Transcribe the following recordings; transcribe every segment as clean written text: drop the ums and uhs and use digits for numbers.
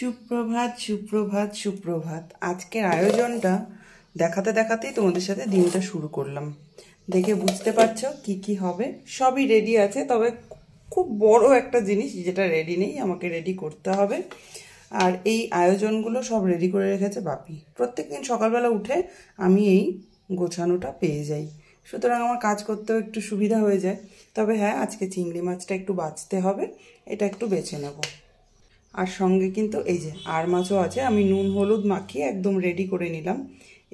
সুপ্রভাত সুপ্রভাত সুপ্রভাত। আজকের আয়োজনটা দেখাতে দেখাতেই তোমাদের সাথে দিনটা শুরু করলাম। দেখে বুঝতে পারছো কি কি হবে। সবই রেডি আছে, তবে খুব বড় একটা জিনিস যেটা রেডি নেই, আমাকে রেডি করতে হবে। আর এই আয়োজনগুলো সব রেডি করে রেখেছে বাপি। প্রত্যেকদিন সকালবেলা উঠে আমি এই গোছানোটা পেয়ে যাই, সুতরাং আমার কাজ করতেও একটু সুবিধা হয়ে যায়। তবে হ্যাঁ, আজকে চিংড়ি মাছটা একটু বাছতে হবে, এটা একটু বেছে নেব। আর সঙ্গে কিন্তু এই যে আর মাছও আছে, আমি নুন হলুদ মাখিয়ে একদম রেডি করে নিলাম।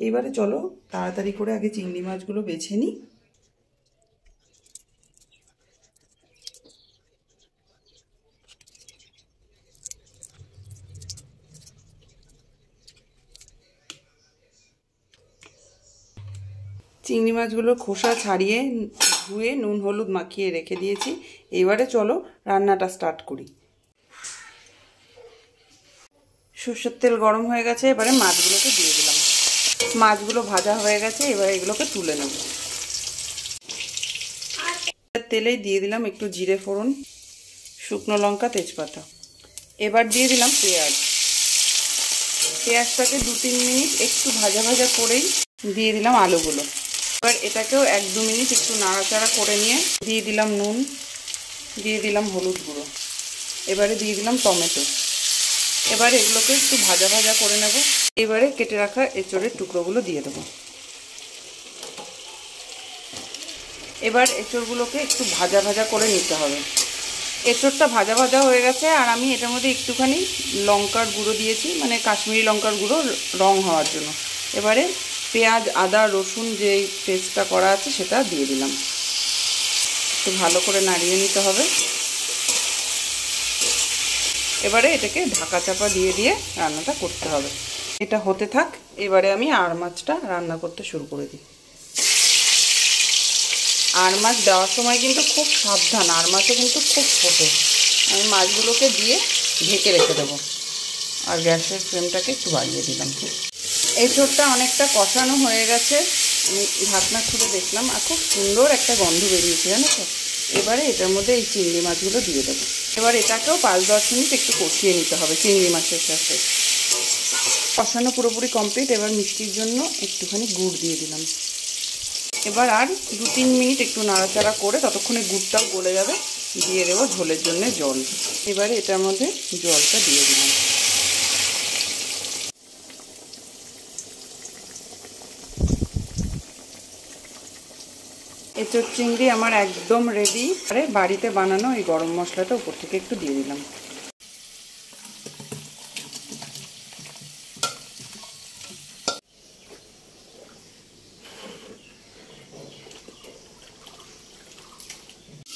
এইবারে চলো তাড়াতাড়ি করে আগে চিংড়ি মাছগুলো বেছে নিই। চিংড়ি মাছগুলো খোসা ছাড়িয়ে ধুয়ে নুন হলুদ মাখিয়ে রেখে দিয়েছি। এবারে চলো রান্নাটা স্টার্ট করি। সর্ষের তেল গরম হয়ে গেছে, এবারে মাছগুলোকে দিয়ে দিলাম। মাছগুলো ভাজা হয়ে গেছে, এবার এগুলোকে তুলে নেব। তেলেই দিয়ে দিলাম একটু জিরে ফোড়ন, শুকনো লঙ্কা, তেজপাতা। এবার দিয়ে দিলাম পেঁয়াজ। পেঁয়াজটাকে 2-3 মিনিট একটু ভাজা ভাজা করেই দিয়ে দিলাম আলুগুলো। এবার এটাকেও 1-2 মিনিট একটু নাড়াচাড়া করে নিয়ে দিয়ে দিলাম নুন, দিয়ে দিলাম হলুদ গুঁড়ো, এবারে দিয়ে দিলাম টমেটো। এবার এগুলোকে একটু ভাজা ভাজা করে নেব। এবারে কেটে রাখা এঁচোড়ের টুকরোগুলো দিয়ে দেবো। এবার এঁচোড়গুলোকে একটু ভাজা ভাজা করে নিতে হবে। এঁচোড়টা ভাজা ভাজা হয়ে গেছে, আর আমি এটার মধ্যে একটুখানি লঙ্কার গুঁড়ো দিয়েছি, মানে কাশ্মীরি লঙ্কার গুঁড়ো, রং হওয়ার জন্য। এবারে পেঁয়াজ আদা রসুন যে পেস্টটা করা আছে সেটা দিয়ে দিলাম। একটু ভালো করে নাড়িয়ে নিতে হবে। এবারে এটাকে ঢাকা চাপা দিয়ে দিয়ে রান্নাটা করতে হবে। এটা হতে থাক, এবারে আমি আর মাছটা রান্না করতে শুরু করে দিই। আর মাছ দেওয়ার সময় কিন্তু খুব সাবধান, আর মাছও কিন্তু খুব ছোটো। আমি মাছগুলোকে দিয়ে ঢেকে রেখে দেবো, আর গ্যাসের ফ্লেমটাকে একটু বাড়িয়ে দিলাম। এঁচোড়টা অনেকটা কষানো হয়ে গেছে, আমি ঢাকনা খুলে দেখলাম, আর খুব সুন্দর একটা গন্ধ বেরিয়েছে, জানো তো। এবারে এটার মধ্যে এই চিংড়ি মাছগুলো দিয়ে দেবো। এবার এটাকেও 5-10 মিনিট একটু কষিয়ে নিতে হবে চিংড়ি মাছের সাথে। কষানো পুরোপুরি কমপ্লিট। এবার মিষ্টির জন্য একটুখানি গুড় দিয়ে দিলাম। এবার আর 2-3 মিনিট একটু নাড়াচাড়া করে ততক্ষণে গুড়টাও গলে যাবে। দিয়ে দেবো ঝোলের জন্য জল। এবারে এটার মধ্যে জলটা দিয়ে দিলাম। এঁচোড় চিংড়ি আমার একদম রেডি। আরে বাড়িতে বানানো এই গরম মশলাটা উপর থেকে একটু দিয়ে দিলাম।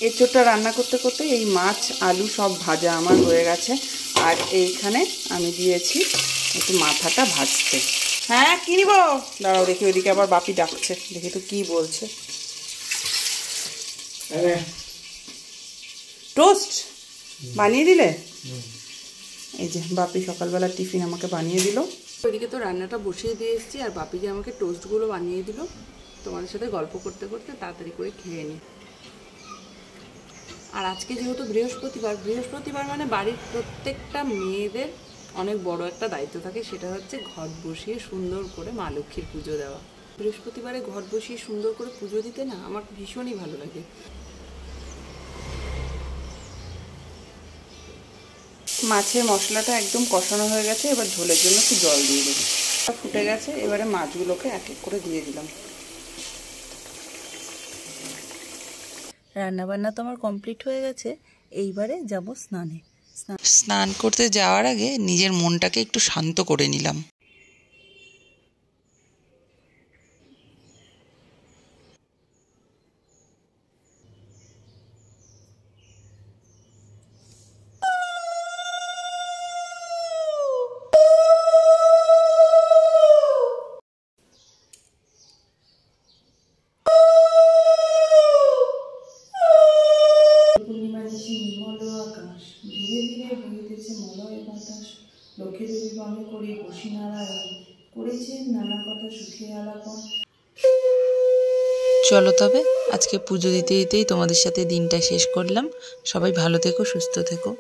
এঁচোড়টা রান্না করতে করতে এই মাছ আলু সব ভাজা আমার হয়ে গেছে। আর এইখানে আমি দিয়েছি একটু মাথাটা ভাজতে। হ্যাঁ কি নিব? দাঁড়াও দেখি, ওইদিকে আবার বাপি ডাকছে, দেখি তো কি বলছে। টোস্ট বানিয়ে দিলে? এই যে বাপি সকালবেলা টিফিন আমাকে বানিয়ে দিল। ওইদিকে তো রান্নাটা বসিয়ে দিয়ে এসেছি, আর বাপি যে আমাকে টোস্টগুলো বানিয়ে দিল। তোমাদের সাথে গল্প করতে করতে তাড়াতাড়ি করে খেয়ে নিই। আর আজকে যেহেতু বৃহস্পতিবার মানে বাড়ির প্রত্যেকটা মেয়েদের অনেক বড় একটা দায়িত্ব থাকে, সেটা হচ্ছে ঘট বসিয়ে সুন্দর করে মা লক্ষ্মীর পুজো দেওয়া। বৃহস্পতিবারে ঘট বসিয়ে সুন্দর করে পুজো দিতে না আমার ভীষণই ভালো লাগে। মাছের মশলাটা একদম কষানো হয়ে গেছে, এবার ঝোলের জন্য একটু জল দিয়ে দেবো। ফুটে গেছে, এবারে মাছগুলোকে এক এক করে দিয়ে দিলাম। রান্নাবান্না তো আমার কমপ্লিট হয়ে গেছে, এইবারে যাব স্নানে। স্নান করতে যাওয়ার আগে নিজের মনটাকে একটু শান্ত করে নিলাম। লক্ষ্মী দেবী বামে করে বসি নারায়ণ করেছেন নানা কথা সুখে আলাপন। চলো তবে আজকে পুজো দিতে দিতেই তোমাদের সাথে দিনটা শেষ করলাম। সবাই ভালো থেকো, সুস্থ থেকো।